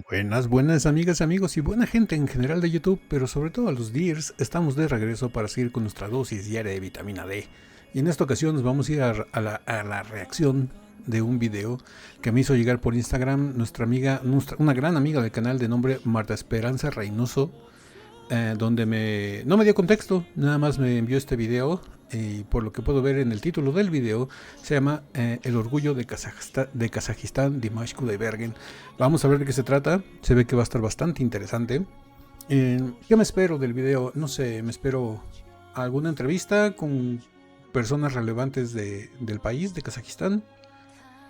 Buenas, buenas amigas, amigos y buena gente en general de YouTube, pero sobre todo a los Deers, estamos de regreso para seguir con nuestra dosis diaria de vitamina D. Y en esta ocasión nos vamos a ir a la reacción de un video que me hizo llegar por Instagram nuestra amiga, una gran amiga del canal de nombre Marta Esperanza Reynoso, donde no me dio contexto, nada más me envió este video y por lo que puedo ver en el título del video se llama El orgullo de Kazajistán, Dimash Kudaibergen. Vamos a ver de qué se trata, se ve que va a estar bastante interesante. ¿Qué me espero del video? No sé, me espero alguna entrevista con personas relevantes del país, de Kazajistán,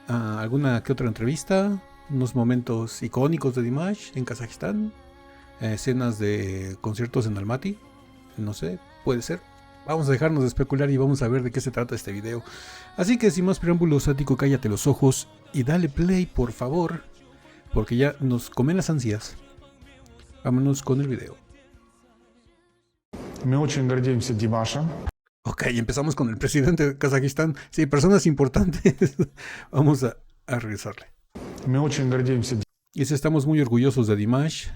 alguna que otra entrevista, unos momentos icónicos de Dimash en Kazajistán, escenas de conciertos en Almaty, no sé, puede ser. Vamos a dejarnos de especular y vamos a ver de qué se trata este video. Así que sin más preámbulos, Ático, cállate los ojos y dale play, por favor, porque ya nos comen las ansias. Vámonos con el video. Мы очень гордимся Димашем. Ok, empezamos con el presidente de Kazajistán. Sí, personas importantes. Vamos a regresarle. Мы очень гордимся Y estamos muy orgullosos de Dimash.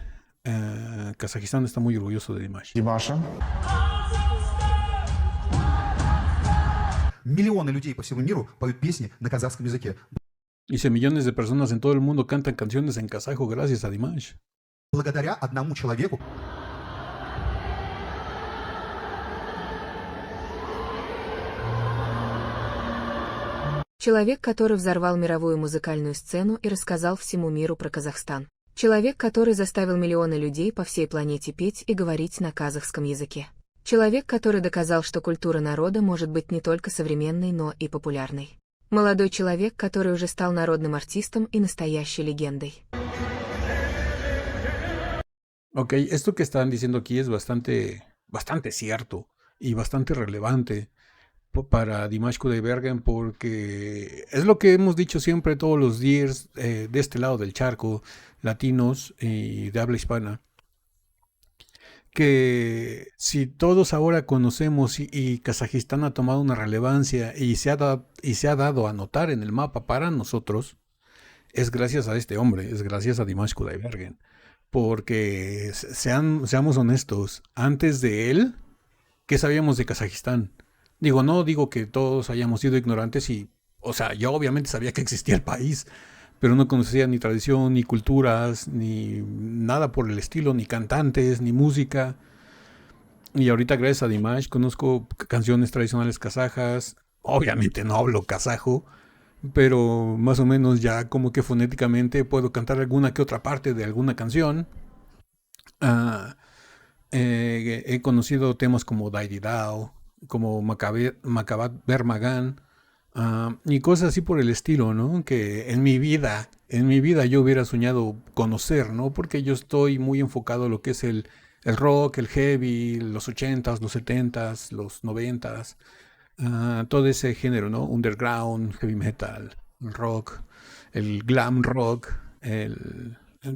Kazajistán está muy orgulloso de Dimash. Димашем. Миллионы людей по всему миру поют песни на казахском языке. Dice, millones de personas en todo el mundo cantan canciones en kazajo gracias a Dimash. Благодаря одному человеку. Человек, который взорвал мировую музыкальную сцену и рассказал всему миру про Казахстан. Человек, который заставил миллионы людей по всей планете петь и говорить на казахском языке. Человек, который доказал, что культура народа может быть не только современной, но и популярной. Молодой человек, который уже стал народным артистом и настоящей легендой. Ok, esto que están diciendo aquí es bastante cierto y bastante relevante para Dimash Kudaibergen, porque es lo que hemos dicho siempre todos los días de este lado del charco, latinos y de habla hispana, que si todos ahora conocemos y Kazajistán ha tomado una relevancia y se ha dado a notar en el mapa para nosotros, es gracias a este hombre, es gracias a Dimash Kudaibergen. Porque seamos honestos, antes de él, ¿qué sabíamos de Kazajistán? Digo, no digo que todos hayamos sido ignorantes o sea, yo obviamente sabía que existía el país, pero no conocía ni tradición, ni culturas, ni nada por el estilo, ni cantantes, ni música. Y ahorita gracias a Dimash conozco canciones tradicionales kazajas, obviamente no hablo kazajo, pero más o menos ya como que fonéticamente puedo cantar alguna que otra parte de alguna canción. He conocido temas como Dairi Dao, como Makabat Bermagan, y cosas así por el estilo, ¿no? Que en mi vida yo hubiera soñado conocer, ¿no? Porque yo estoy muy enfocado a lo que es el rock, el heavy, los 80s, los 70s, los 90s. Todo ese género, ¿no? Underground, heavy metal, el rock, el glam rock,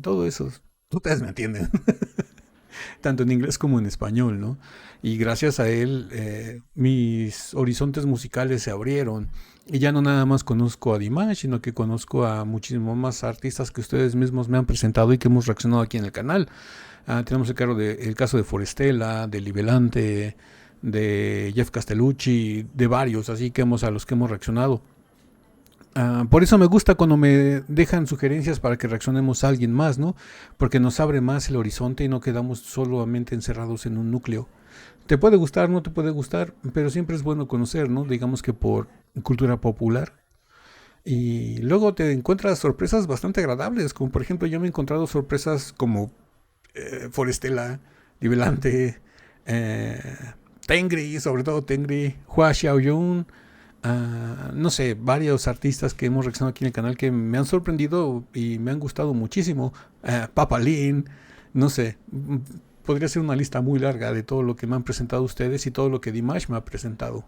todo eso. Ustedes me entienden. Tanto en inglés como en español, ¿no? Y gracias a él, mis horizontes musicales se abrieron. Y ya no nada más conozco a Dimash, sino que conozco a muchísimos más artistas que ustedes mismos me han presentado y que hemos reaccionado aquí en el canal. Tenemos el caso de Forestella, de Libelante, de Jeff Castellucci, de varios, así que a los que hemos reaccionado. Por eso me gusta cuando me dejan sugerencias para que reaccionemos a alguien más, ¿no? Porque nos abre más el horizonte y no quedamos solamente encerrados en un núcleo. Te puede gustar, no te puede gustar, pero siempre es bueno conocer, ¿no? Digamos que por cultura popular. Y luego te encuentras sorpresas bastante agradables, como por ejemplo yo me he encontrado sorpresas como Forestella, Libelante, Tengri, sobre todo Tengri, Hua Xiaoyun, no sé, varios artistas que hemos reaccionado aquí en el canal que me han sorprendido y me han gustado muchísimo. Papa Lin, no sé, podría ser una lista muy larga de todo lo que me han presentado ustedes y todo lo que Dimash me ha presentado.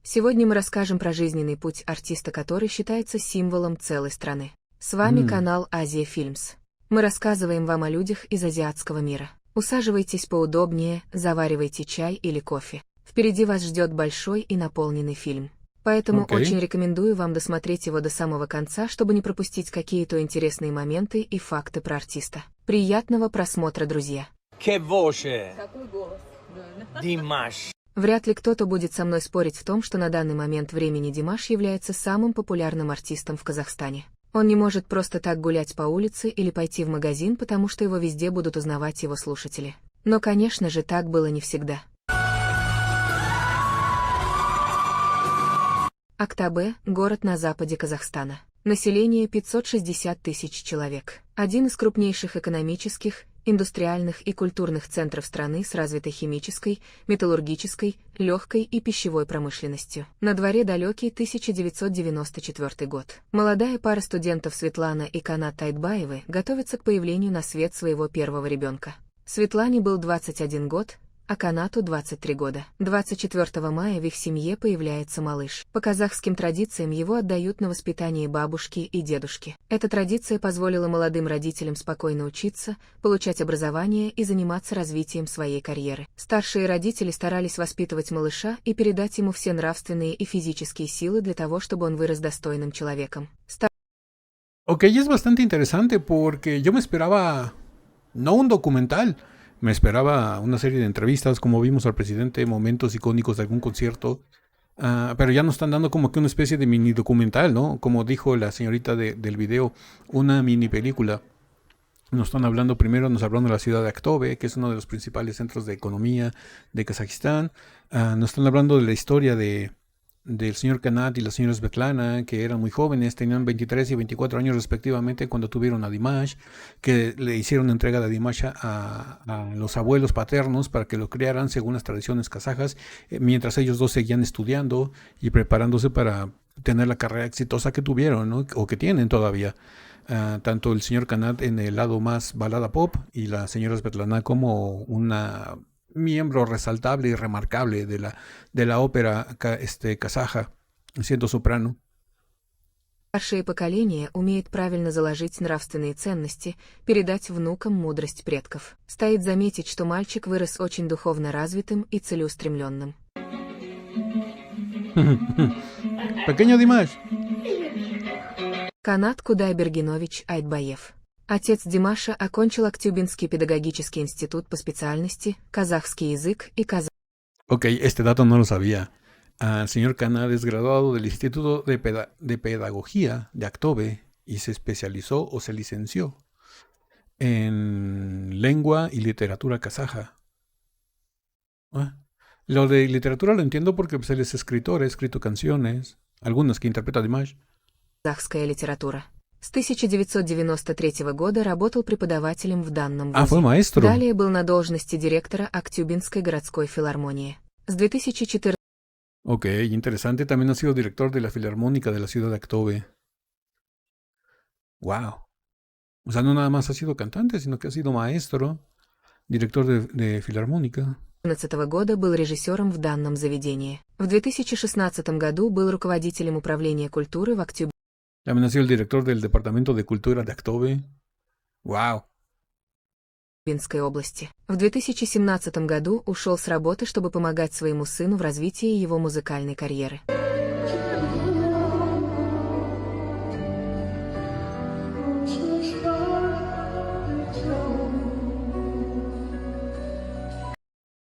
Сегодня мы расскажем про жизненный путь артиста, который считается символом целой страны. С вами канал Азия Фильмс. Мы рассказываем вам о людях из азиатского мира. Усаживайтесь поудобнее, заваривайте чай или кофе. Впереди вас ждет большой и наполненный фильм. Поэтому Окей. очень рекомендую вам досмотреть его до самого конца, чтобы не пропустить какие-то интересные моменты и факты про артиста. Приятного просмотра, друзья! Che voce! Dimash. Вряд ли кто-то будет со мной спорить в том, что на данный момент времени Димаш является самым популярным артистом в Казахстане. Он не может просто так гулять по улице или пойти в магазин, потому что его везде будут узнавать его слушатели. Но, конечно же, так было не всегда. Актабе – город на западе Казахстана. Население 560 тысяч человек. Один из крупнейших экономических, индустриальных и культурных центров страны с развитой химической, металлургической, легкой и пищевой промышленностью. На дворе далекий 1994 год. Молодая пара студентов Светлана и Канат Айтбаевы готовится к появлению на свет своего первого ребенка. Светлане был 21 год, а Канату 23 года. 24 мая в их семье появляется малыш. По казахским традициям его отдают на воспитание бабушки и дедушки. Эта традиция позволила молодым родителям спокойно учиться, получать образование и заниматься развитием своей карьеры. Старшие родители старались воспитывать малыша и передать ему все нравственные и физические силы для того, чтобы он вырос достойным человеком. Ok, es bastante interesante porque yo me esperaba, no un documental, me esperaba una serie de entrevistas, como vimos al presidente, momentos icónicos de algún concierto, pero ya nos están dando como que una especie de mini documental, ¿no? Como dijo la señorita del video, una mini película. Nos están hablando primero, nos hablaron de la ciudad de Aktobe, que es uno de los principales centros de economía de Kazajistán. Nos están hablando de la historia del señor Kanat y la señora Svetlana, que eran muy jóvenes, tenían 23 y 24 años respectivamente cuando tuvieron a Dimash, que le hicieron entrega de Dimash a los abuelos paternos para que lo criaran según las tradiciones kazajas, mientras ellos dos seguían estudiando y preparándose para tener la carrera exitosa que tuvieron, ¿no? O que tienen todavía. Tanto el señor Kanat en el lado más balada pop y la señora Svetlana como una miembro resaltable y remarcable de la ópera kazaja, siendo soprano. Старшее поколение умеет правильно заложить нравственные ценности, передать внукам мудрость предков. Стоит заметить, что мальчик вырос очень духовно развитым и целеустремленным. Pequeño Dimash. Канат Кудайбергенович Айтбаев. Отец Димаша окончил Актюбинский педагогический институт по специальности казахский язык и казахский. Ok, este dato no lo sabía. El señor Kanat es graduado del Instituto de Pedagogía de Aktobe y se especializó o se licenció en lengua y literatura kazaja. Lo de literatura lo entiendo porque pues, él es escritor, ha escrito canciones, algunas que interpreta Dimash. Казахская литература. С 1993 года работал преподавателем в данном Ah, fue вузе. maestro. Далее был на должности директора Актюбинской городской филармонии. С 2014 Ok, interesante. También ha sido director de la Filarmónica de la ciudad de Aktobe. Wow. O sea, no nada más ha sido cantante, sino que ha sido maestro, director de Filarmónica. года был режиссером в данном заведении. В 2016 году был руководителем управления культуры в También ha sido el director del Departamento de Cultura de Aktobe. Wow. Актюбинской области. В 2017 году ушел с работы, чтобы помогать своему сыну в развитии его музыкальной карьеры.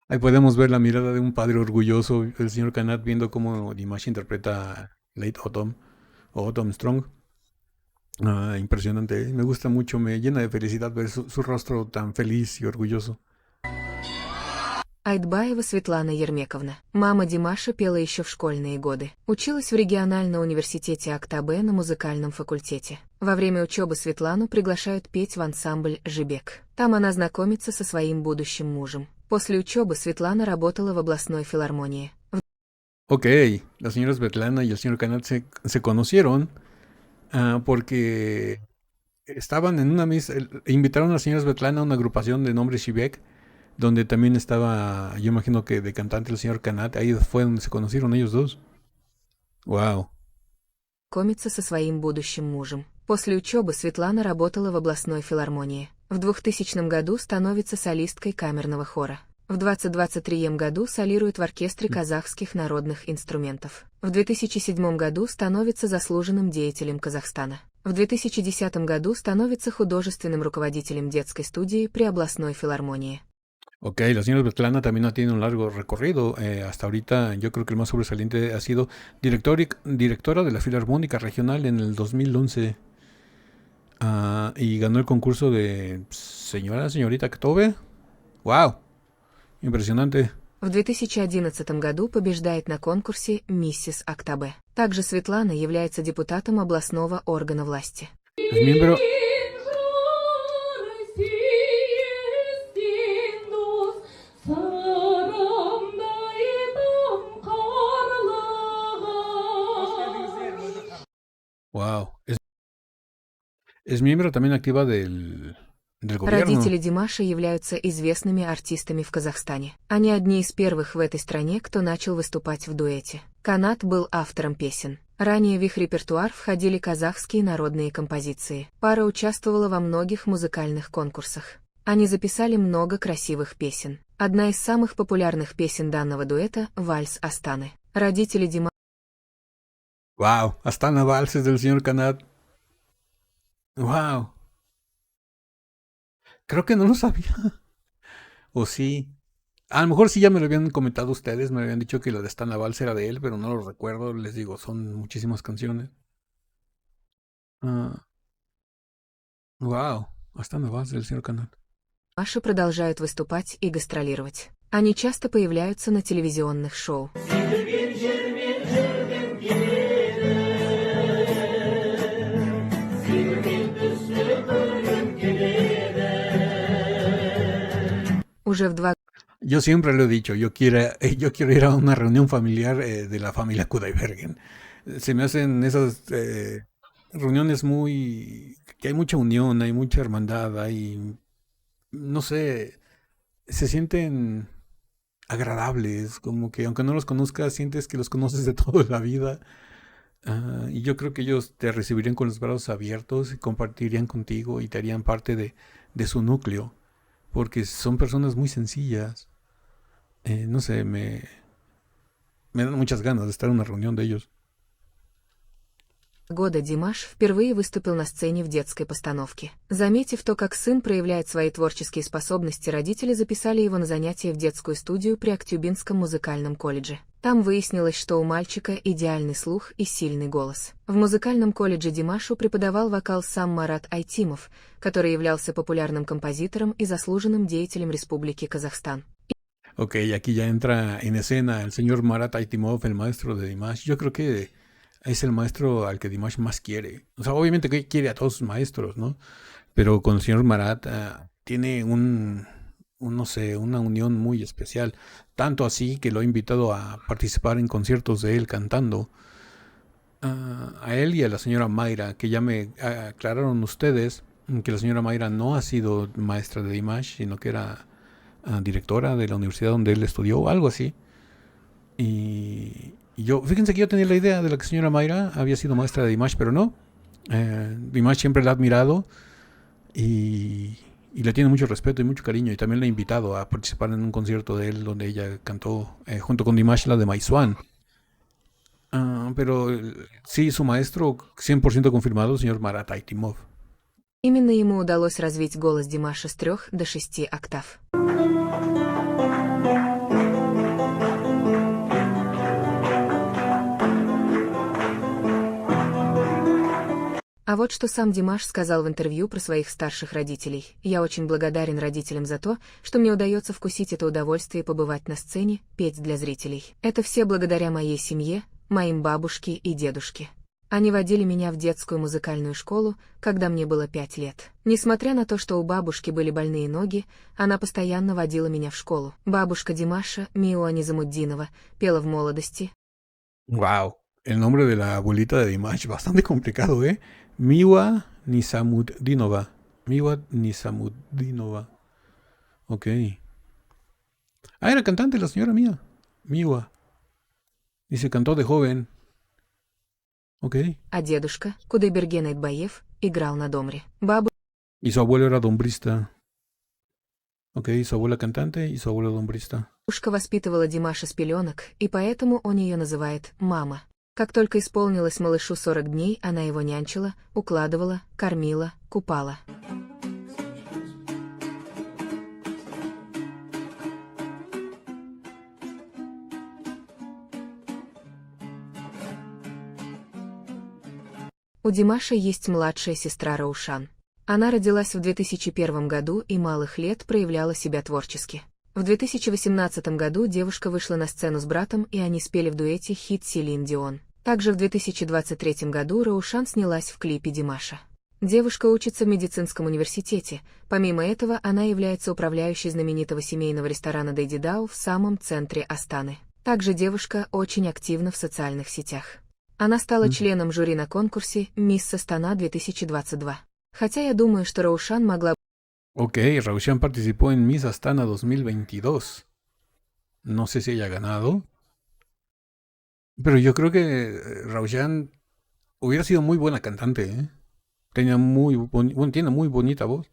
Ahí podemos ver la mirada de un padre orgulloso, el señor Kanat viendo cómo Dimash interpreta Late Autumn o Autumn Strong. Impresionante, me gusta mucho, me llena de felicidad ver su rostro tan feliz y orgulloso. Айтбаева Светлана Ермековна. Мама Димаша пела еще в школьные годы. Училась в региональном университете Актабе на музыкальном факультете. Во время учебы Светлану приглашают петь в ансамбль «Жибек». Там она знакомится со своим будущим мужем. После учебы Светлана работала в областной филармонии. Ok, la señora Svetlana y el señor Kanat se conocieron porque estaban en una misa, invitaron a la señora Svetlana a una agrupación de nombre Shibek, donde también estaba, yo imagino que de cantante el señor Kanat, ahí fue donde se conocieron ellos dos. Wow. Знакомится со своим будущим мужем. После учебы Светлана работала в областной филармонии. В 2000 году становится солисткой камерного хора. В 2023 году солирует в оркестре казахских народных инструментов. В 2007 году становится заслуженным деятелем Казахстана. В 2010 году становится художественным руководителем детской студии при областной филармонии. Ok, la señora Svetlana también tiene un largo recorrido. Hasta ahorita yo creo que el más sobresaliente ha sido directora de la Filarmónica Regional en el 2011. Y ganó el concurso de señorita Ktobe. ¡Wow! Impresionante. В 2011 году побеждает на конкурсе «Миссис Актабе». Также Светлана является депутатом областного органа власти. Es miembro, wow. Es miembro también activa del gobierno. Родители Димаша являются известными артистами в Казахстане. Они одни из первых в этой стране, кто начал выступать в дуэте. Канат был автором песен. Ранее в их репертуар входили казахские народные композиции. Пара участвовала во многих музыкальных конкурсах. Они записали много красивых песен. Одна из самых популярных песен данного дуэта — «Вальс Астаны». Родители Димаша... Wow, Astana Vals es del señor Kanat. Wow. Creo que no lo sabía. O sí. A lo mejor sí ya me lo habían comentado ustedes, me habían dicho que lo de Astana Vals era de él, pero no lo recuerdo. Les digo, son muchísimas canciones. Wow, Astana Vals del señor Kanat. продолжают выступать и гастролировать. Они часто появляются на телевизионных шоу. Уже в 2 Yo siempre lo he dicho, yo quiero ir a una reunión familiar de la familia Kudaibergen. Se me hacen esas reuniones que hay mucha unión, hay mucha hermandad, no sé, se sienten agradables, como que aunque no los conozcas, sientes que los conoces de toda la vida. Y yo creo que ellos te recibirían con los brazos abiertos y compartirían contigo y te harían parte de su núcleo, porque son personas muy sencillas. No sé, me dan muchas ganas de estar en una reunión de ellos. года Димаш впервые выступил на сцене в детской постановке. Заметив то, как сын проявляет свои творческие способности, родители записали его на занятия в детскую студию при Актюбинском музыкальном колледже. Там выяснилось, что у мальчика идеальный слух и сильный голос. В музыкальном колледже Димашу преподавал вокал сам Марат Айтимов, который являлся популярным композитором и заслуженным деятелем Республики Казахстан. Ok, aquí ya entra en escena el señor Marat Aitimov, el maestro de Dimash. Yo creo que es el maestro al que Dimash más quiere. O sea, obviamente que quiere a todos sus maestros, ¿no? Pero con el señor Marat tiene no sé, una unión muy especial. Tanto así que lo ha invitado a participar en conciertos de él cantando. A él y a la señora Mayra, que ya me aclararon ustedes que la señora Mayra no ha sido maestra de Dimash, sino que era directora de la universidad donde él estudió o algo así. Y yo, fíjense que yo tenía la idea de la que señora Mayra había sido maestra de Dimash, pero no. Dimash siempre la ha admirado y le tiene mucho respeto y mucho cariño, y también la ha invitado a participar en un concierto de él donde ella cantó junto con Dimash la de Maiswan. Pero sí, su maestro 100% confirmado, el señor Marat Aitimov. Именно ему удалось развить голос Димаша с 3 до 6 октав. А вот что сам Димаш сказал в интервью про своих старших родителей. «Я очень благодарен родителям за то, что мне удается вкусить это удовольствие побывать на сцене, петь для зрителей. Это все благодаря моей семье, моим бабушке и дедушке. Они водили меня в детскую музыкальную школу, когда мне было 5 лет. Несмотря на то, что у бабушки были больные ноги, она постоянно водила меня в школу. Бабушка Димаша, Миуа Низамуддинова, пела в молодости». Wow, el nombre de la abuelita de Dimash, bastante complicado, ¿eh? Miwa Nisamuddinova. Miwa Nisamuddinova. Ok. Era cantante la señora mía. Miwa. Y se cantó de joven. Ok. А дедушка, Кудайберген Айтбаев, играл на домре. Y su abuelo era dombrista. Ok, su abuela cantante y su abuelo dombrista. Бабушка воспитывала Димаша с пеленок, и поэтому он ее называет «мама». Как только исполнилось малышу 40 дней, она его нянчила, укладывала, кормила, купала. У Димаша есть младшая сестра Раушан. Она родилась в 2001 году и малых лет проявляла себя творчески. В 2018 году девушка вышла на сцену с братом, и они спели в дуэте хит Селин Дион. Также в 2023 году Раушан снялась в клипе Димаша. Девушка учится в медицинском университете. Помимо этого, она является управляющей знаменитого семейного ресторана Дэйди Дау в самом центре Астаны. Также девушка очень активна в социальных сетях. Она стала членом жюри на конкурсе «Мисс Астана 2022». Хотя я думаю, что Раушан могла... Ok, Raushan participó en Miss Astana 2022. No sé si haya ganado. Pero yo creo que Raushan hubiera sido muy buena cantante, ¿eh? Tiene muy bonita voz.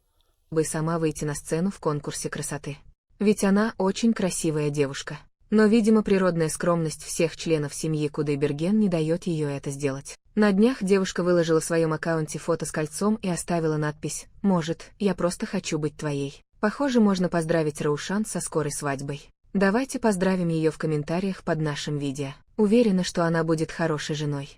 бы сама выйти на сцену в конкурсе красоты. Ведь она очень красивая девушка. Но, видимо, природная скромность всех членов семьи Кудайберген не дает ее это сделать. На днях девушка выложила в своем аккаунте фото с кольцом и оставила надпись «Может, я просто хочу быть твоей». Похоже, можно поздравить Раушан со скорой свадьбой. Давайте поздравим ее в комментариях под нашим видео. Уверена, что она будет хорошей женой.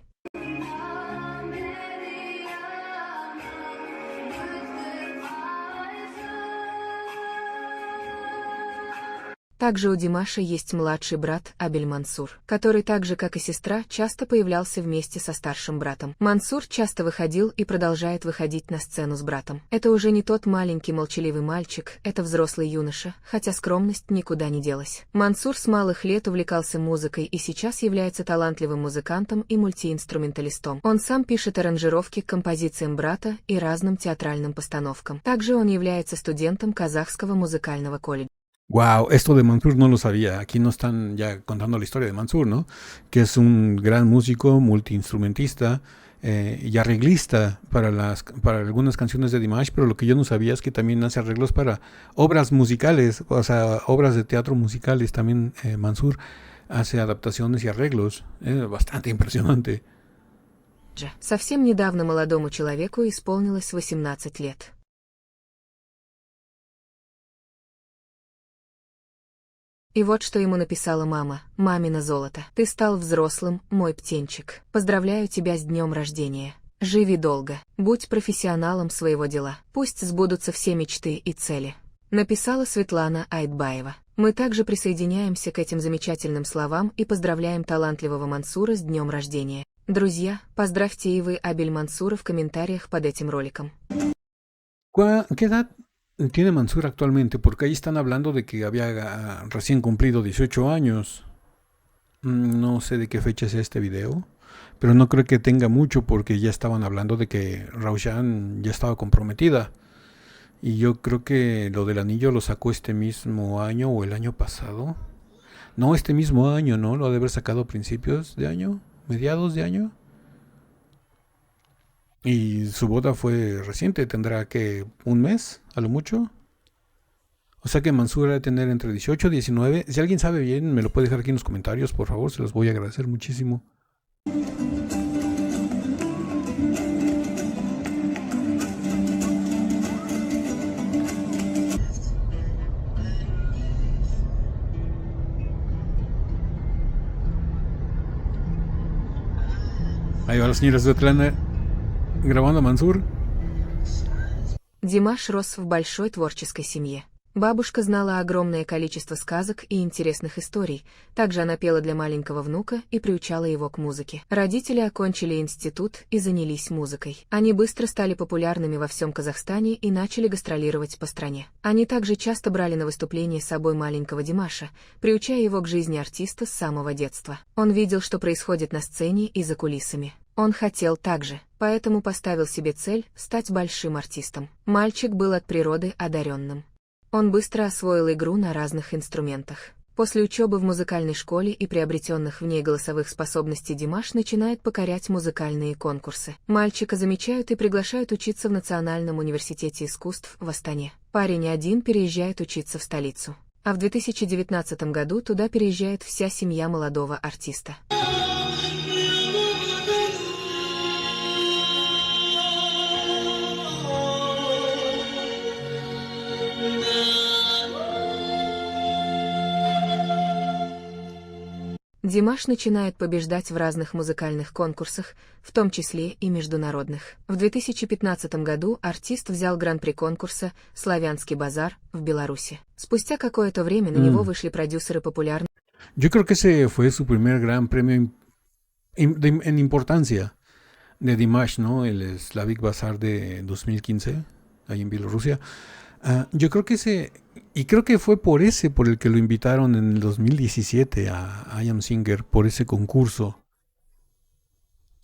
Также у Димаша есть младший брат Абель Мансур, который так же, как и сестра, часто появлялся вместе со старшим братом. Мансур часто выходил и продолжает выходить на сцену с братом. Это уже не тот маленький молчаливый мальчик, это взрослый юноша, хотя скромность никуда не делась. Мансур с малых лет увлекался музыкой и сейчас является талантливым музыкантом и мультиинструменталистом. Он сам пишет аранжировки к композициям брата и разным театральным постановкам. Также он является студентом Казахского музыкального колледжа. Wow, esto de Mansur no lo sabía. Aquí nos están ya contando la historia de Mansur, ¿no? Que es un gran músico, multiinstrumentista y arreglista para algunas canciones de Dimash, pero lo que yo no sabía es que también hace arreglos para obras musicales, o sea, obras de teatro musicales. También Mansur hace adaptaciones y arreglos. Bastante impresionante. Совсем недавно молодому человеку исполнилось 18 лет. И вот что ему написала мама: «Мамино золото, ты стал взрослым, мой птенчик. Поздравляю тебя с днем рождения. Живи долго, будь профессионалом своего дела. Пусть сбудутся все мечты и цели». Написала Светлана Айтбаева. Мы также присоединяемся к этим замечательным словам и поздравляем талантливого Мансура с днем рождения. Друзья, поздравьте и вы Абель Мансура в комментариях под этим роликом. ¿Qué edad tiene Mansur actualmente? Porque ahí están hablando de que había recién cumplido 18 años. No sé de qué fecha es este video, pero no creo que tenga mucho porque ya estaban hablando de que Raushan ya estaba comprometida. Y yo creo que lo del anillo lo sacó este mismo año o el año pasado. No, este mismo año, ¿no? Lo ha de haber sacado a principios de año, mediados de año. Y su boda fue reciente, tendrá que un mes, a lo mucho. O sea que Mansur debe tener entre 18 y 19. Si alguien sabe bien, me lo puede dejar aquí en los comentarios, por favor, se los voy a agradecer muchísimo. Ahí va la señora Svetlana grabando a Мансур. Димаш рос в большой творческой семье. Бабушка знала огромное количество сказок и интересных историй. Также она пела для маленького внука и приучала его к музыке. Родители окончили институт и занялись музыкой. Они быстро стали популярными во всем Казахстане и начали гастролировать по стране. Они также часто брали на выступления с собой маленького Димаша, приучая его к жизни артиста с самого детства. Он видел, что происходит на сцене и за кулисами. Он хотел так же, поэтому поставил себе цель стать большим артистом. Мальчик был от природы одаренным. Он быстро освоил игру на разных инструментах. После учебы в музыкальной школе и приобретенных в ней голосовых способностей Димаш начинает покорять музыкальные конкурсы. Мальчика замечают и приглашают учиться в Национальном университете искусств в Астане. Парень один переезжает учиться в столицу. А в 2019 году туда переезжает вся семья молодого артиста. Димаш начинает побеждать в разных музыкальных конкурсах, в том числе и международных. В 2015 году артист взял гран-при конкурса «Славянский базар» в Беларуси. Спустя какое-то время на него вышли продюсеры популярных. Yo creo que ese fue su primer gran premio en importancia de Dimash, ¿no? El Slavic Bazaar de 2015, ahí en Bielorrusia. Yo creo que y creo que fue por el que lo invitaron en el 2017 a I Am Singer, por ese concurso.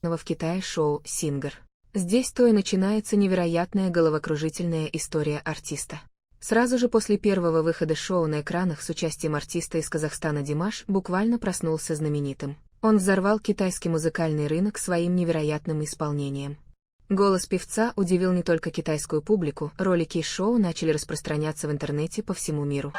В Китае шоу «Сингер». Здесь-то и начинается невероятная головокружительная история артиста. Сразу же после первого выхода шоу на экранах с участием артиста из Казахстана Димаш буквально проснулся знаменитым. Он взорвал китайский музыкальный рынок своим невероятным исполнением. Голос певца удивил не только китайскую публику, ролики из шоу начали распространяться в интернете по всему миру.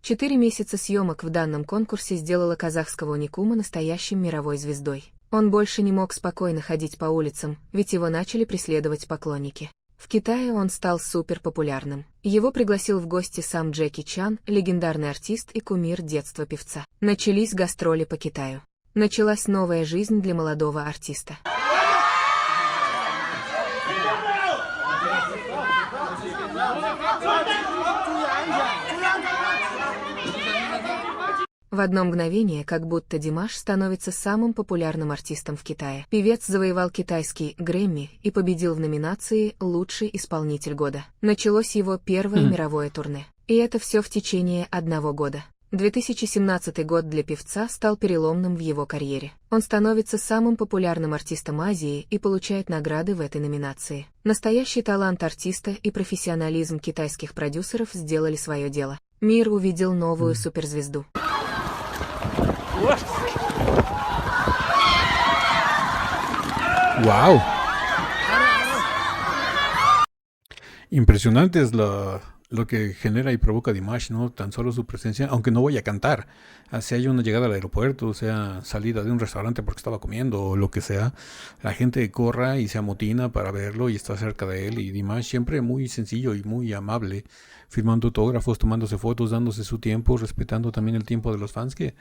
Четыре месяца съемок в данном конкурсе сделала казахского уникума настоящим мировой звездой. Он больше не мог спокойно ходить по улицам, ведь его начали преследовать поклонники. В Китае он стал суперпопулярным. Его пригласил в гости сам Джеки Чан, легендарный артист и кумир детства певца. Начались гастроли по Китаю. Началась новая жизнь для молодого артиста. В одно мгновение, как будто Димаш становится самым популярным артистом в Китае. Певец завоевал китайский Грэмми и победил в номинации «Лучший исполнитель года». Началось его первое мировое турне. И это все в течение одного года. 2017 год для певца стал переломным в его карьере. Он становится самым популярным артистом Азии и получает награды в этой номинации. Настоящий талант артиста и профессионализм китайских продюсеров сделали свое дело. Мир увидел новую суперзвезду. ¡Wow! Impresionante es lo que genera y provoca Dimash, ¿no? Tan solo su presencia, aunque no vaya a cantar, sea hay una llegada al aeropuerto, sea salida de un restaurante porque estaba comiendo o lo que sea, la gente corra y se amotina para verlo y está cerca de él. Y Dimash siempre muy sencillo y muy amable, firmando autógrafos, tomándose fotos, dándose su tiempo, respetando también el tiempo de los fans que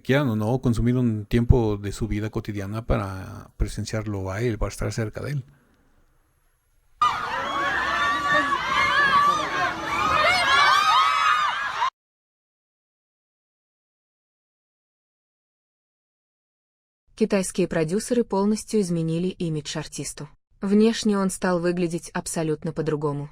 quieran o no, consumir un tiempo de su vida cotidiana para presenciarlo a él, para estar cerca de él. Китайские продюсеры полностью изменили имидж артисту. Внешне он стал выглядеть абсолютно по-другому.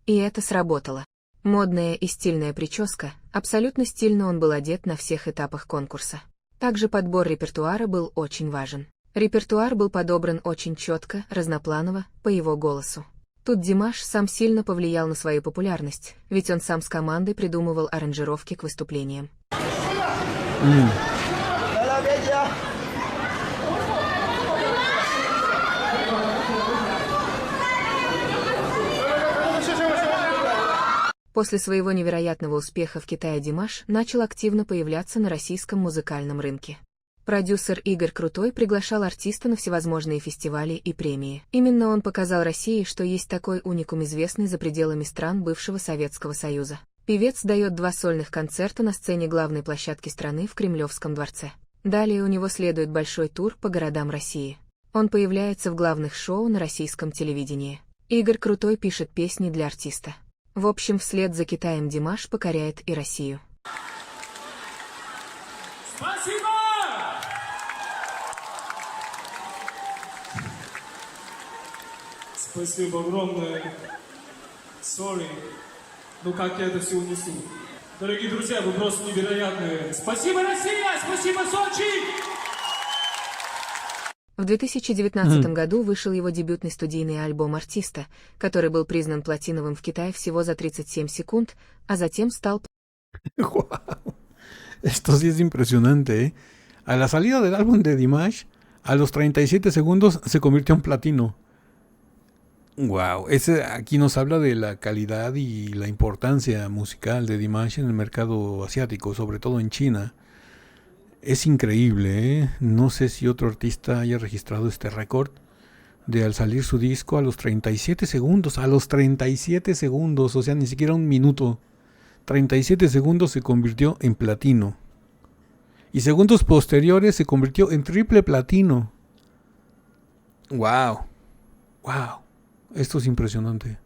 И это сработало. Модная и стильная прическа, абсолютно стильно он был одет на всех этапах конкурса. Также подбор репертуара был очень важен. Репертуар был подобран очень четко, разнопланово, по его голосу. Тут Димаш сам сильно повлиял на свою популярность, ведь он сам с командой придумывал аранжировки к выступлениям. После своего невероятного успеха в Китае Димаш начал активно появляться на российском музыкальном рынке. Продюсер Игорь Крутой приглашал артиста на всевозможные фестивали и премии. Именно он показал России, что есть такой уникум, известный за пределами стран бывшего Советского Союза. Певец дает 2 сольных концерта на сцене главной площадки страны в Кремлевском дворце. Далее у него следует большой тур по городам России. Он появляется в главных шоу на российском телевидении. Игорь Крутой пишет песни для артиста. В общем, вслед за Китаем Димаш покоряет и Россию. Спасибо! Спасибо огромное. Sorry. Ну как я это все унесу? Дорогие друзья, вы просто невероятные. Спасибо, Россия! Спасибо, Сочи! В 2019 году вышел его дебютный студийный альбом артиста, который был признан платиновым в Китае всего за 37 секунд, а затем стал... Esto sí es impresionante, ¿eh? A la salida del álbum de Dimash, a los 37 segundos se convirtió en platino. Wow, ese aquí nos habla de la calidad y la importancia musical de Dimash en el mercado asiático, sobre todo en China. Es increíble, ¿eh? No sé si otro artista haya registrado este récord de al salir su disco a los 37 segundos, o sea, ni siquiera un minuto. 37 segundos se convirtió en platino. Y segundos posteriores se convirtió en triple platino. Wow. Wow. Esto es impresionante.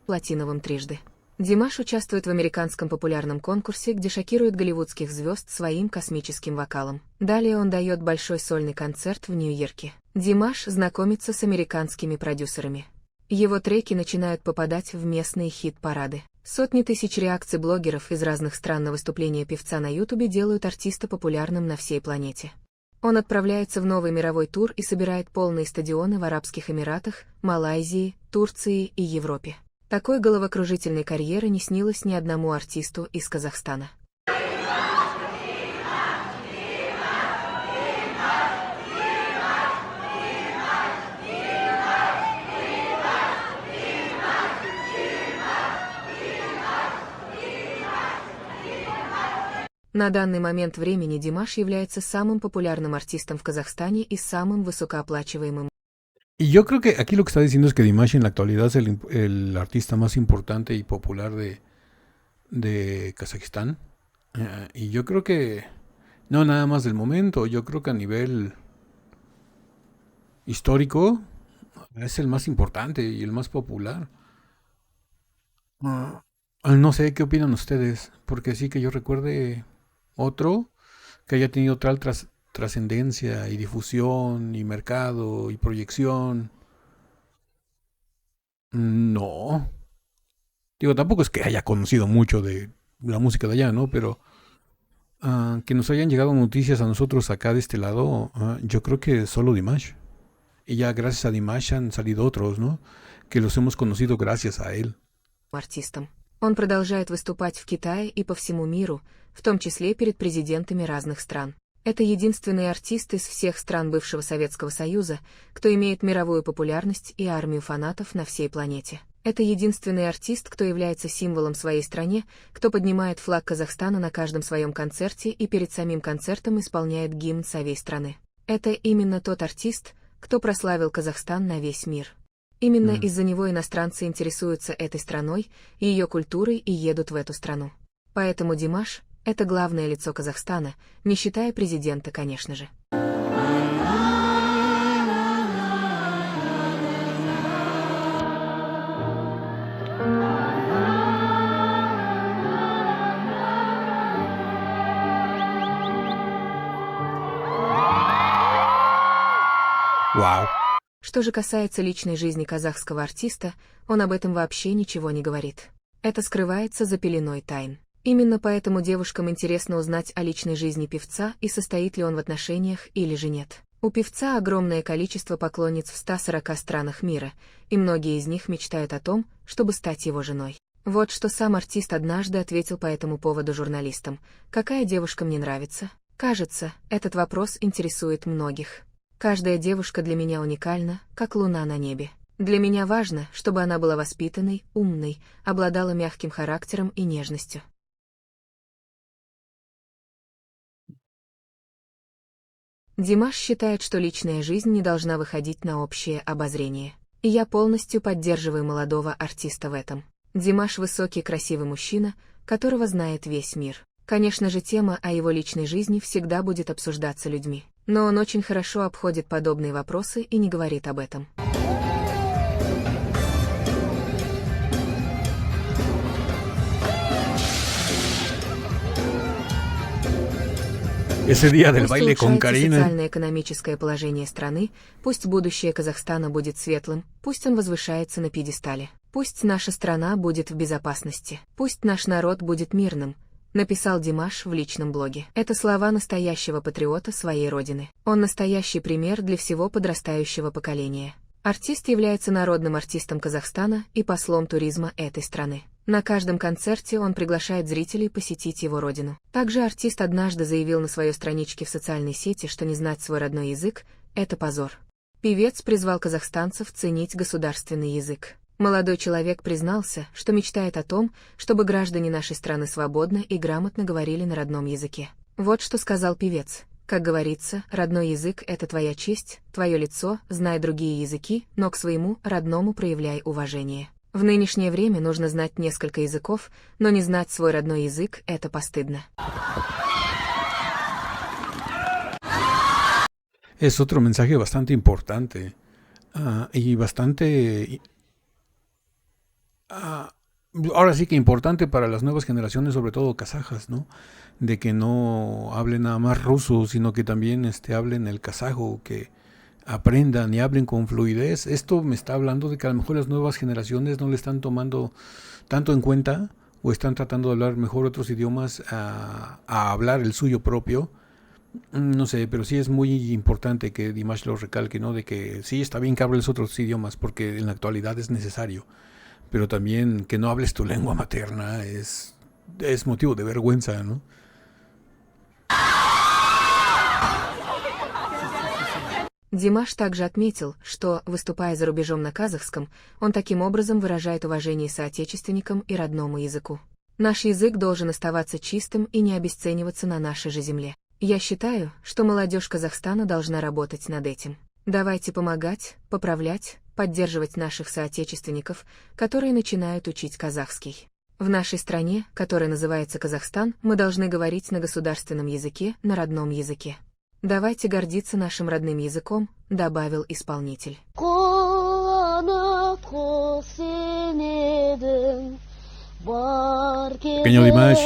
Платиновым трижды. Димаш участвует в американском популярном конкурсе, где шокирует голливудских звезд своим космическим вокалом. Далее он дает большой сольный концерт в Нью-Йорке. Димаш знакомится с американскими продюсерами. Его треки начинают попадать в местные хит-парады. Сотни тысяч реакций блогеров из разных стран на выступление певца на Ютубе делают артиста популярным на всей планете. Он отправляется в новый мировой тур и собирает полные стадионы в Арабских Эмиратах, Малайзии, Турции и Европе. Такой головокружительной карьеры не снилось ни одному артисту из Казахстана. На данный момент времени Димаш является самым популярным артистом в Казахстане и самым высокооплачиваемым. Y yo creo que aquí lo que está diciendo es que Dimash en la actualidad es el artista más importante y popular de Kazajistán. Y yo creo que no nada más del momento, yo creo que a nivel histórico es el más importante y el más popular. No sé qué opinan ustedes, porque sí que yo recuerde otro que haya tenido tal trascendencia y difusión y mercado y proyección. No. Digo, tampoco es que haya conocido mucho de la música de allá, ¿no? Pero que nos hayan llegado noticias a nosotros acá de este lado, yo creo que solo Dimash. Y ya gracias a Dimash han salido otros, ¿no? Que los hemos conocido gracias a él. Артистом. Он продолжает выступать в Китае и по всему миру, в том числе перед президентами разных стран. Это единственный артист из всех стран бывшего Советского Союза, кто имеет мировую популярность и армию фанатов на всей планете. Это единственный артист, кто является символом своей стране, кто поднимает флаг Казахстана на каждом своем концерте и перед самим концертом исполняет гимн своей страны. Это именно тот артист, кто прославил Казахстан на весь мир. Именно из-за него иностранцы интересуются этой страной, ее культурой и едут в эту страну. Поэтому Димаш — это главное лицо Казахстана, не считая президента, конечно же. Wow. Что же касается личной жизни казахского артиста, он об этом вообще ничего не говорит. Это скрывается за пеленой тайн. Именно поэтому девушкам интересно узнать о личной жизни певца и состоит ли он в отношениях или же нет. У певца огромное количество поклонниц в 140 странах мира, и многие из них мечтают о том, чтобы стать его женой. Вот что сам артист однажды ответил по этому поводу журналистам. «Какая девушка мне нравится?» Кажется, этот вопрос интересует многих. Каждая девушка для меня уникальна, как луна на небе. Для меня важно, чтобы она была воспитанной, умной, обладала мягким характером и нежностью. Димаш считает, что личная жизнь не должна выходить на общее обозрение. И я полностью поддерживаю молодого артиста в этом. Димаш высокий, красивый мужчина, которого знает весь мир. Конечно же, тема о его личной жизни всегда будет обсуждаться людьми. Но он очень хорошо обходит подобные вопросы и не говорит об этом. Ese día del Пусть baile con улучшается Карина. социально-экономическое положение страны, пусть будущее Казахстана будет светлым, пусть он возвышается на пьедестале, пусть наша страна будет в безопасности, пусть наш народ будет мирным, написал Димаш в личном блоге. Это слова настоящего патриота своей родины. Он настоящий пример для всего подрастающего поколения. Артист является народным артистом Казахстана и послом туризма этой страны. На каждом концерте он приглашает зрителей посетить его родину. Также артист однажды заявил на своей страничке в социальной сети, что не знать свой родной язык – это позор. Певец призвал казахстанцев ценить государственный язык. Молодой человек признался, что мечтает о том, чтобы граждане нашей страны свободно и грамотно говорили на родном языке. Вот что сказал певец. Как говорится, родной язык – это твоя честь, твое лицо, знай другие языки, но к своему родному проявляй уважение. В нынешнее время нужно знать несколько языков, но не знать свой родной язык – это постыдно. Es otro mensaje bastante importante y bastante, ahora sí que importante para las nuevas generaciones, sobre todo kazajas, ¿no? De que no hablen nada más ruso, sino que también hablen el kazajo, que aprendan y hablen con fluidez. Esto me está hablando de que a lo mejor las nuevas generaciones no le están tomando tanto en cuenta o están tratando de hablar mejor otros idiomas a hablar el suyo propio. No sé, pero sí es muy importante que Dimash lo recalque, ¿no? De que sí, está bien que hables otros idiomas porque en la actualidad es necesario, pero también que no hables tu lengua materna es motivo de vergüenza, ¿no? Димаш также отметил, что, выступая за рубежом на казахском, он таким образом выражает уважение соотечественникам и родному языку. Наш язык должен оставаться чистым и не обесцениваться на нашей же земле. Я считаю, что молодежь Казахстана должна работать над этим. Давайте помогать, поправлять, поддерживать наших соотечественников, которые начинают учить казахский. В нашей стране, которая называется Казахстан, мы должны говорить на государственном языке, на родном языке. Давайте гордиться нашим родным языком, добавил исполнитель. Pequeño Dimash.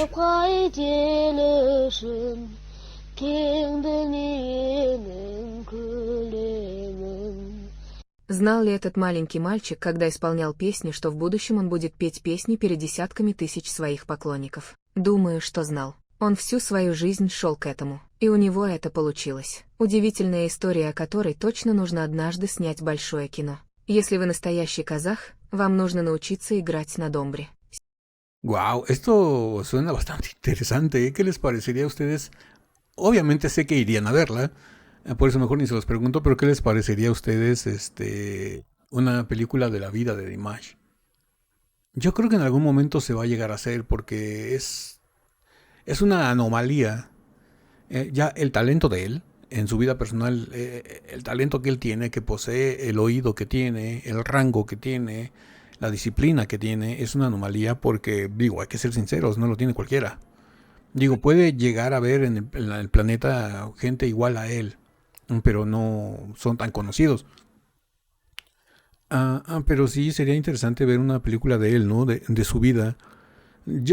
Знал ли этот маленький мальчик, когда исполнял песни, что в будущем он будет петь песни перед десятками тысяч своих поклонников? Думаю, что знал. Он всю свою жизнь шел к этому, и у него это получилось. Удивительная история, о которой точно нужно однажды снять большое кино. Если вы настоящий казах, вам нужно научиться играть на домбре. Wow, esto suena bastante interesante. ¿Qué les parecería a ustedes? Obviamente sé que irían a verla, por eso mejor ni se los pregunto, pero ¿qué les parecería a ustedes una película de la vida de Dimash? Yo creo que en algún momento se va a llegar a hacer porque es una anomalía. Ya el talento de él, en su vida personal, el talento que él tiene, que posee, el oído que tiene, el rango que tiene, la disciplina que tiene, es una anomalía porque, digo, hay que ser sinceros, no lo tiene cualquiera. Digo, puede llegar a ver en el planeta gente igual a él, pero no son tan conocidos. Pero sí sería interesante ver una película de él, ¿no? De su vida.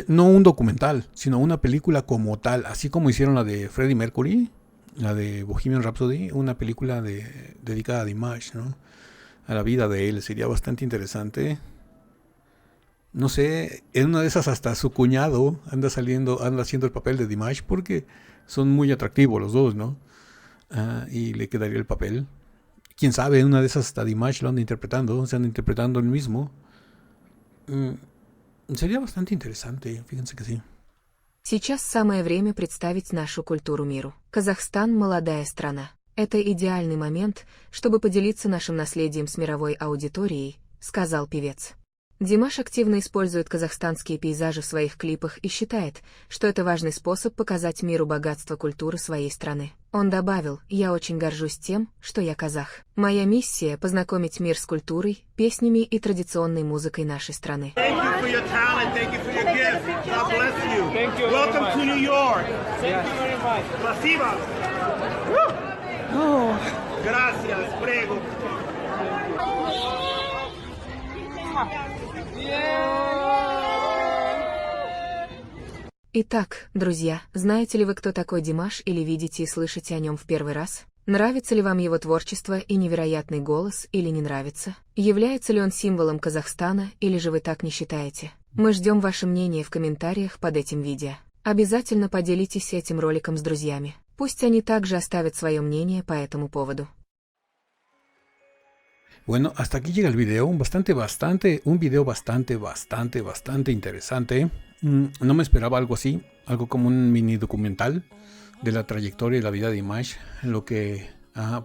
No un documental, sino una película como tal, así como hicieron la de Freddie Mercury, la de Bohemian Rhapsody, una película dedicada a Dimash, ¿no? A la vida de él, sería bastante interesante. No sé, en una de esas hasta su cuñado anda haciendo el papel de Dimash porque son muy atractivos los dos, ¿no? Y le quedaría el papel. Quién sabe, en una de esas hasta Dimash lo anda interpretando, se anda interpretando él mismo. Sería bastante interesante, fíjense que sí. Сейчас самое время представить нашу культуру миру. Казахстан – молодая страна. Это идеальный момент, чтобы поделиться нашим наследием с мировой аудиторией, сказал певец. Димаш активно использует казахстанские пейзажи в своих клипах и считает, что это важный способ показать миру богатство культуры своей страны. Он добавил: «Я очень горжусь тем, что я казах. Моя миссия – познакомить мир с культурой, песнями и традиционной музыкой нашей страны». Итак, друзья, знаете ли вы, кто такой Димаш, или видите и слышите о нем в первый раз? Нравится ли вам его творчество и невероятный голос, или не нравится? Является ли он символом Казахстана, или же вы так не считаете? Мы ждем ваше мнение в комментариях под этим видео. Обязательно поделитесь этим роликом с друзьями. Пусть они также оставят свое мнение по этому поводу. Bueno, hasta aquí llega el video, un video bastante interesante. No me esperaba algo así, algo como un mini documental de la trayectoria y la vida de Image,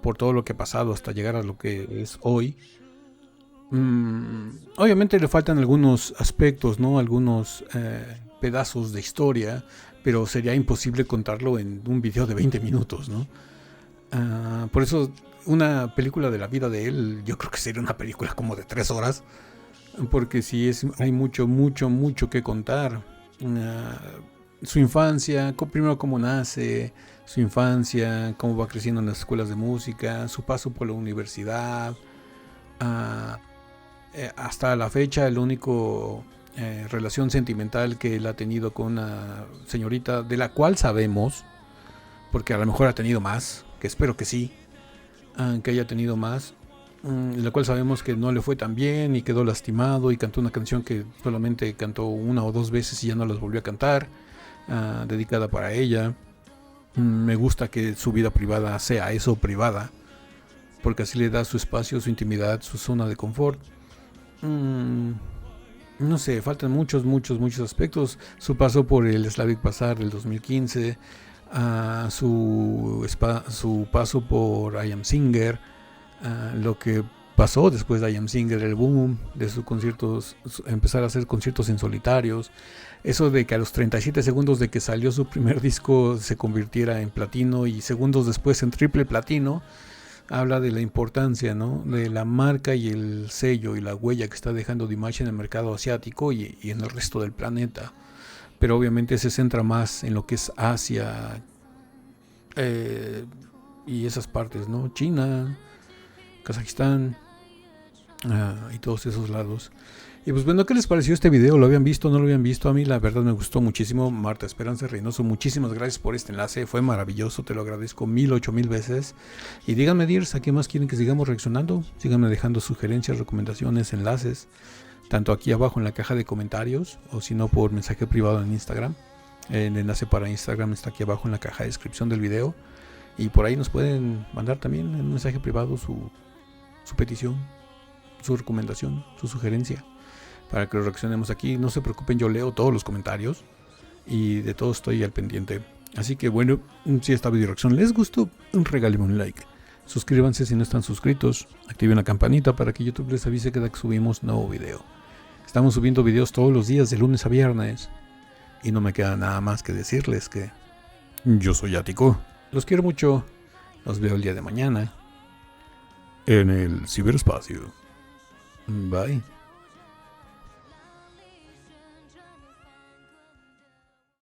por todo lo que ha pasado hasta llegar a lo que es hoy. Obviamente le faltan algunos aspectos, ¿no? Algunos pedazos de historia, pero sería imposible contarlo en un video de 20 minutos, ¿no? Por eso una película de la vida de él, yo creo que sería una película como de 3 horas, porque sí hay mucho que contar. Su infancia, primero cómo nace, su infancia, cómo va creciendo en las escuelas de música, su paso por la universidad, hasta la fecha el único relación sentimental que él ha tenido con una señorita de la cual sabemos, porque a lo mejor ha tenido más, que espero que sí, que haya tenido más, la cual sabemos que no le fue tan bien y quedó lastimado y cantó una canción que solamente cantó 1 o 2 veces y ya no las volvió a cantar, dedicada para ella. Me gusta que su vida privada sea eso, privada, porque así le da su espacio, su intimidad, su zona de confort. No sé, faltan muchos aspectos. Su paso por el Slavic Bazaar del 2015, su paso por I Am Singer, lo que pasó después de I Am Singer, el boom de sus conciertos, empezar a hacer conciertos en solitarios, eso de que a los 37 segundos de que salió su primer disco se convirtiera en platino y segundos después en triple platino. Habla de la importancia, ¿no? De la marca y el sello y la huella que está dejando Dimash en el mercado asiático y en el resto del planeta. Pero obviamente se centra más en lo que es Asia y esas partes, ¿no? China, Kazajistán y todos esos lados. Y pues bueno, ¿qué les pareció este video? ¿Lo habían visto? ¿No lo habían visto? A mí la verdad me gustó muchísimo. Marta Esperanza Reynoso, muchísimas gracias por este enlace. Fue maravilloso, te lo agradezco 1000 veces. Y díganme, Dirs, ¿a qué más quieren que sigamos reaccionando? Síganme dejando sugerencias, recomendaciones, enlaces, tanto aquí abajo en la caja de comentarios o si no por mensaje privado en Instagram. El enlace para Instagram está aquí abajo en la caja de descripción del video. Y por ahí nos pueden mandar también en un mensaje privado su petición, su recomendación, su sugerencia, para que lo reaccionemos aquí. No se preocupen, yo leo todos los comentarios y de todo estoy al pendiente. Así que bueno, si esta video reacción les gustó, regálenme un like. Suscríbanse si no están suscritos. Activen la campanita para que YouTube les avise cada que subimos nuevo video. Estamos subiendo videos todos los días de lunes a viernes. Y no me queda nada más que decirles que yo soy Ático. Los quiero mucho. Los veo el día de mañana en el ciberespacio. Bye.